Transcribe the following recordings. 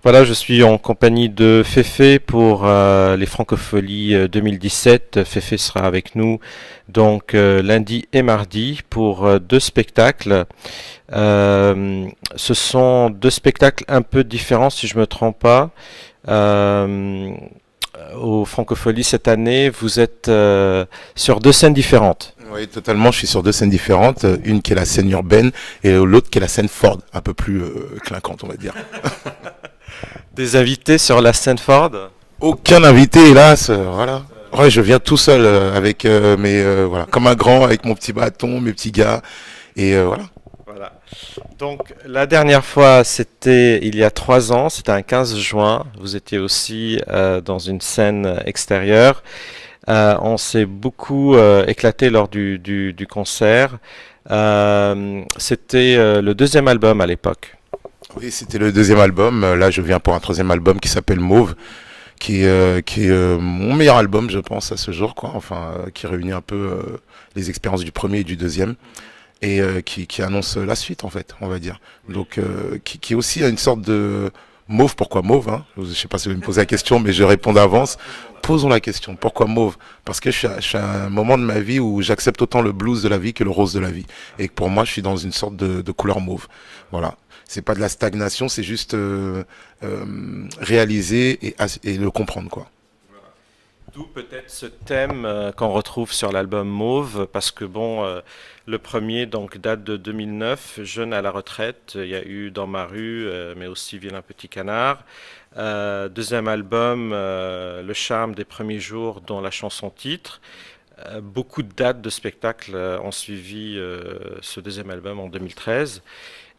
Voilà, je suis en compagnie de Féfé pour les Francopholies 2017. Féfé sera avec nous donc lundi et mardi pour deux spectacles. Ce sont deux spectacles un peu différents si je me trompe pas. Euh, Aux Francopholies cette année, vous êtes sur deux scènes différentes. Oui, totalement. Je suis sur deux scènes différentes. Une qui est la scène urbaine et l'autre qui est la scène Ford, un peu plus clinquante, on va dire. Des invités sur la scène Ford. Aucun invité, hélas. Voilà. Ouais, je viens tout seul avec voilà, comme un grand, avec mon petit bâton, mes petits gars. Et voilà. Voilà. Donc la dernière fois, c'était il y a 3 ans, c'était un 15 juin. Vous étiez aussi dans une scène extérieure. On s'est beaucoup éclaté lors du concert. C'était le deuxième album à l'époque. Oui, c'était le deuxième album. Là, je viens pour un troisième album qui s'appelle Mauve, qui est mon meilleur album, je pense, à ce jour, quoi. Enfin, qui réunit un peu les expériences du premier et du deuxième. Et qui annonce la suite en fait, on va dire. Donc qui aussi a une sorte de mauve. Pourquoi mauve, hein? Je sais pas si vous me posez la question, mais je réponds d'avance. Posons la question. Pourquoi mauve? Parce que je suis à un moment de ma vie où j'accepte autant le blues de la vie que le rose de la vie. Et que pour moi, je suis dans une sorte de couleur mauve. Voilà. C'est pas de la stagnation, c'est juste réaliser et le comprendre, quoi. D'où peut-être ce thème qu'on retrouve sur l'album Mauve, parce que bon, le premier donc date de 2009, Jeune à la retraite. Il y a eu Dans ma rue, mais aussi Vilain petit canard. Deuxième album, Le charme des premiers jours, dont la chanson titre. Beaucoup de dates de spectacles ont suivi ce deuxième album en 2013.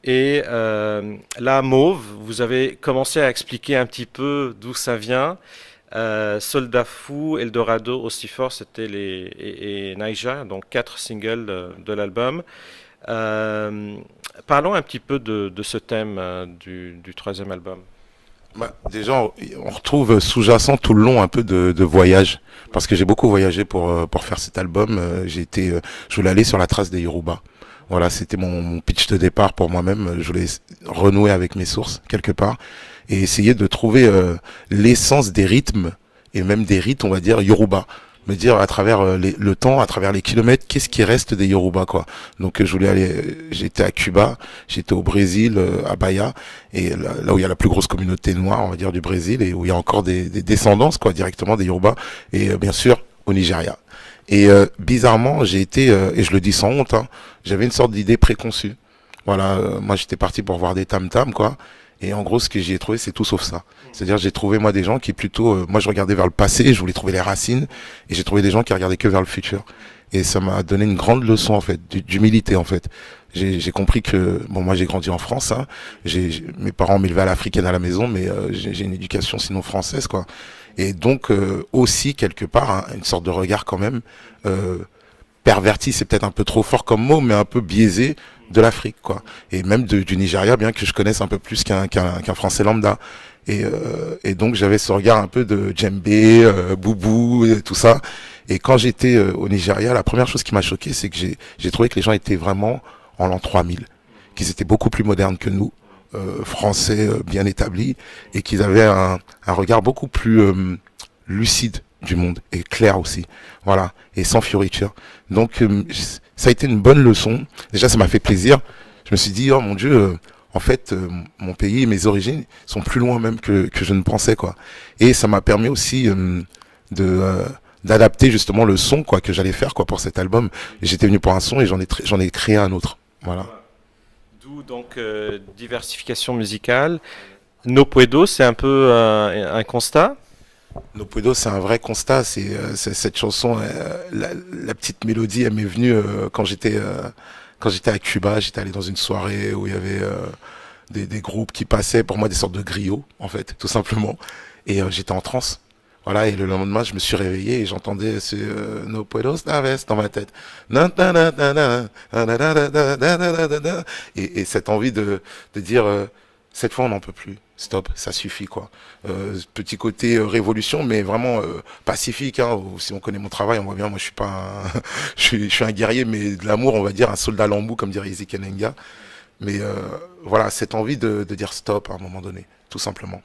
Et là, Mauve, vous avez commencé à expliquer un petit peu d'où ça vient. Soldat Fou, Eldorado, aussi fort, c'était et Naija, donc quatre singles de l'album. Euh, Parlons un petit peu de ce thème du troisième album. Bah, déjà, on retrouve sous-jacent tout le long un peu de voyage, parce que j'ai beaucoup voyagé pour faire cet album. Je voulais aller sur la trace des Yoruba. Voilà, c'était mon pitch de départ pour moi-même. Je voulais renouer avec mes sources quelque part et essayer de trouver l'essence des rythmes et même des rites, on va dire Yoruba. Me dire à travers le temps, à travers les kilomètres, qu'est-ce qui reste des Yoruba, quoi. Donc je voulais aller, j'étais à Cuba, j'étais au Brésil, à Bahia, et là où il y a la plus grosse communauté noire, on va dire, du Brésil, et où il y a encore des descendances, quoi, directement des Yoruba, et bien sûr au Nigeria. Et bizarrement, j'ai été, et je le dis sans honte, hein, j'avais une sorte d'idée préconçue. Voilà, moi j'étais parti pour voir des tam-tams, quoi. Et en gros, ce que j'y ai trouvé, c'est tout sauf ça. C'est-à-dire, j'ai trouvé moi des gens qui plutôt, moi je regardais vers le passé, je voulais trouver les racines, et j'ai trouvé des gens qui regardaient que vers le futur. Et ça m'a donné une grande leçon en fait, d'humilité en fait. J'ai compris que, bon, moi j'ai grandi en France, hein, mes parents m'élevaient à l'africaine à la maison, mais j'ai une éducation sinon française, quoi. Et donc aussi quelque part une sorte de regard quand même perverti, c'est peut-être un peu trop fort comme mot, mais un peu biaisé de l'Afrique, quoi. Et même du Nigeria, bien que je connaisse un peu plus qu'un Français lambda. Et donc j'avais ce regard un peu de djembé, boubou, et tout ça. Et quand j'étais au Nigeria, la première chose qui m'a choqué, c'est que j'ai trouvé que les gens étaient vraiment en l'an 3000, qu'ils étaient beaucoup plus modernes que nous, français bien établis, et qu'ils avaient un regard beaucoup plus lucide du monde et clair aussi, voilà, et sans fioriture. Donc ça a été une bonne leçon. Déjà, ça m'a fait plaisir. Je me suis dit, oh mon Dieu, en fait, mon pays et mes origines sont plus loin même que je ne pensais, quoi. Et ça m'a permis aussi de d'adapter justement le son, quoi, que j'allais faire, quoi, pour cet album. J'étais venu pour un son et j'en ai créé un autre, voilà. D'où donc diversification musicale. No Puedo, c'est un peu un constat. No Puedo, c'est un vrai constat. C'est cette chanson, la petite mélodie, elle m'est venue quand j'étais à Cuba. J'étais allé dans une soirée où il y avait des groupes qui passaient, pour moi des sortes de griots, en fait, tout simplement. Et j'étais en transe. Voilà, et le lendemain, je me suis réveillé et j'entendais ce No Puedo esta vez dans ma tête. Na, na, na, na, na, na, na, na, na, na, na, na, na. Et cette envie de dire, cette fois, on n'en peut plus. Stop, ça suffit, quoi. Petit côté révolution, mais vraiment pacifique, hein. Si on connaît mon travail, on voit bien, moi je suis pas un, je suis un guerrier, mais de l'amour, on va dire, un soldat lambou, comme dirait Izzy Kenenga. Mais voilà, cette envie de dire stop à un moment donné. tout simplement.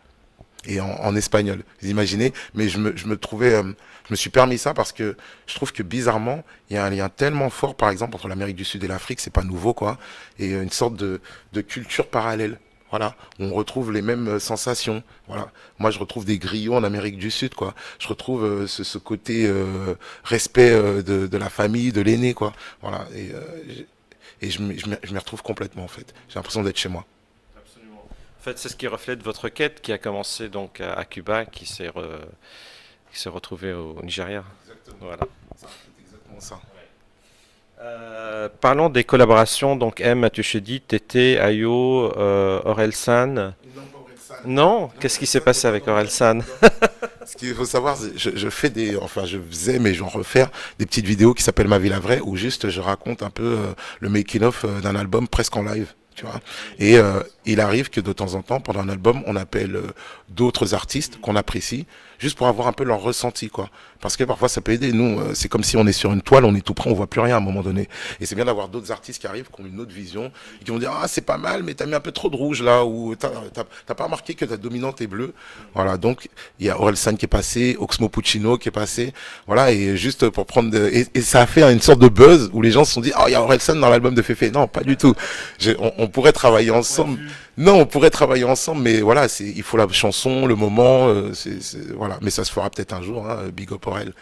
Et en espagnol, vous imaginez. Mais je me trouvais, je me suis permis ça parce que je trouve que bizarrement, il y a un lien tellement fort, par exemple, entre l'Amérique du Sud et l'Afrique, c'est pas nouveau, quoi, et une sorte de culture parallèle. Voilà, où on retrouve les mêmes sensations. Voilà, moi je retrouve des griots en Amérique du Sud, quoi. Je retrouve ce côté respect de la famille, de l'aîné, quoi. Voilà, et je m'y retrouve complètement, en fait. J'ai l'impression d'être chez moi. Absolument. En fait, c'est ce qui reflète votre quête qui a commencé donc à Cuba, qui s'est retrouvée au Nigeria. Exactement. Voilà. C'est exactement ça. Parlons des collaborations. Donc M, Mathieu Chédid, Tété, Ayo, Orelsan. Non, pas Orelsan. Non? Qu'est-ce qui s'est Orelsan n'est passé pas avec dans mon Orelsan? Ce qu'il faut savoir, je fais enfin je faisais, mais je vais en refaire, des petites vidéos qui s'appellent Ma vie la vraie, où juste je raconte un peu le making-of d'un album presque en live. Tu vois. Et il arrive que de temps en temps, pendant un album, on appelle d'autres artistes qu'on apprécie, juste pour avoir un peu leur ressenti, quoi. Parce que parfois ça peut aider. Nous, c'est comme si on est sur une toile, on est tout près, on voit plus rien à un moment donné. Et c'est bien d'avoir d'autres artistes qui arrivent, qui ont une autre vision, et qui vont dire ah c'est pas mal, mais t'as mis un peu trop de rouge là, ou t'as pas remarqué que ta dominante est bleue. Voilà. Donc il y a Orelsan qui est passé, Oxmo Puccino qui est passé. Voilà. Et juste pour prendre et ça a fait une sorte de buzz où les gens se sont dit ah il y a Orelsan dans l'album de Féfé. Non, pas du tout. On pourrait travailler ensemble. Non, on pourrait travailler ensemble, mais voilà, il faut la chanson, le moment, voilà. Mais ça se fera peut-être un jour, hein, big up pour elle.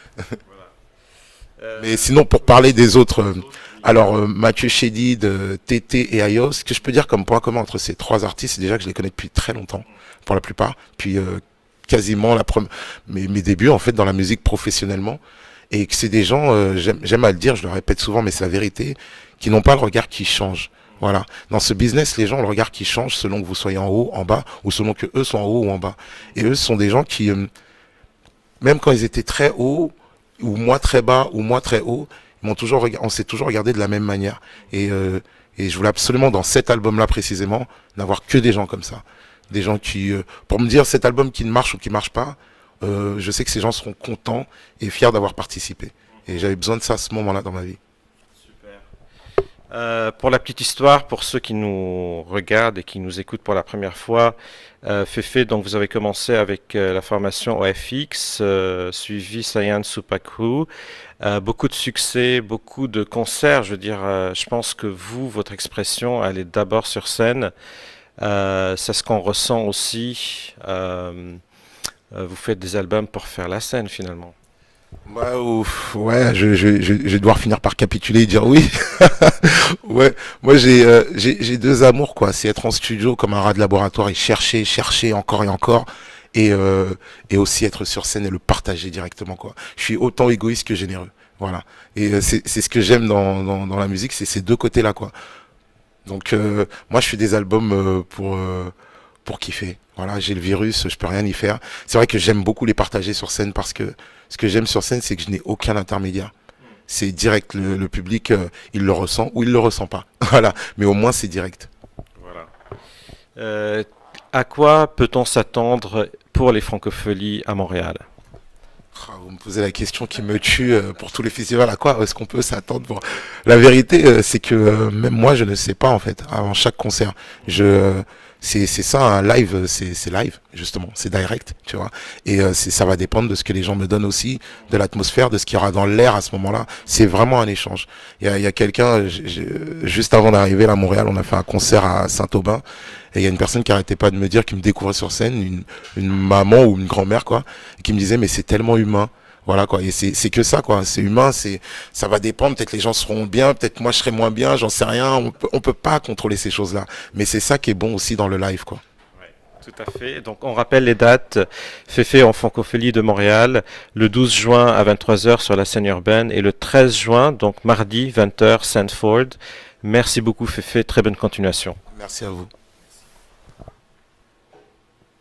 Mais sinon, pour parler des autres, alors Mathieu Chédid, Tété et Ayo, ce que je peux dire comme point commun entre ces trois artistes, c'est déjà que je les connais depuis très longtemps, pour la plupart, puis quasiment mes débuts en fait dans la musique professionnellement, et que c'est des gens, j'aime à le dire, je le répète souvent, mais c'est la vérité, qui n'ont pas le regard qui change. Voilà. Dans ce business, les gens ont le regard qui change selon que vous soyez en haut, en bas, ou selon que eux sont en haut ou en bas. Et eux sont des gens qui, même quand ils étaient très hauts, ou moi très bas, ou moi très haut, on s'est toujours regardé de la même manière. Et je voulais absolument, dans cet album-là précisément, n'avoir que des gens comme ça. Des gens qui, pour me dire cet album qui ne marche ou qui ne marche pas, je sais que ces gens seront contents et fiers d'avoir participé. Et j'avais besoin de ça à ce moment-là dans ma vie. Pour la petite histoire, pour ceux qui nous regardent et qui nous écoutent pour la première fois, Féfé, donc vous avez commencé avec la formation OFX, suivi Sayan Supaku, beaucoup de succès, beaucoup de concerts. Je veux dire, je pense que vous, votre expression, elle est d'abord sur scène. C'est ce qu'on ressent aussi. Vous faites des albums pour faire la scène finalement. Bah, ouf, ouais, je vais devoir finir par capituler et dire oui. Ouais, moi j'ai deux amours quoi. C'est être en studio comme un rat de laboratoire et chercher encore et encore, et aussi être sur scène et le partager directement quoi. Je suis autant égoïste que généreux. Voilà. Et c'est ce que j'aime dans la musique, c'est ces deux côtés là quoi. Donc moi je fais des albums pour kiffer. Voilà, j'ai le virus, je peux rien y faire. C'est vrai que j'aime beaucoup les partager sur scène parce que ce que j'aime sur scène, c'est que je n'ai aucun intermédiaire. C'est direct, le public, il le ressent ou il le ressent pas. Voilà, mais au moins c'est direct. Voilà. À quoi peut-on s'attendre pour les Francopholies à Montréal? Ah, vous me posez la question qui me tue pour tous les festivals. À quoi est-ce qu'on peut s'attendre pour... La vérité, c'est que même moi, je ne sais pas en fait. Avant chaque concert, c'est ça un live, c'est live justement, c'est direct, tu vois. Et ça va dépendre de ce que les gens me donnent aussi, de l'atmosphère, de ce qu'il y aura dans l'air à ce moment-là. C'est vraiment un échange. Il y a quelqu'un juste avant d'arriver là à Montréal, on a fait un concert à Saint-Aubin. Et il y a une personne qui arrêtait pas de me dire, qui me découvrait sur scène, une maman ou une grand-mère, quoi, et qui me disait, mais c'est tellement humain. Voilà, quoi. Et c'est que ça, quoi. C'est humain, ça va dépendre. Peut-être les gens seront bien, peut-être moi je serai moins bien, j'en sais rien. On peut pas contrôler ces choses-là. Mais c'est ça qui est bon aussi dans le live, quoi. Tout à fait. Donc, on rappelle les dates. Féfé en Francophonie de Montréal, le 12 juin à 23 heures sur la scène urbaine et le 13 juin, donc mardi, 20 heures, Sandford. Merci beaucoup, Féfé. Très bonne continuation. Merci à vous.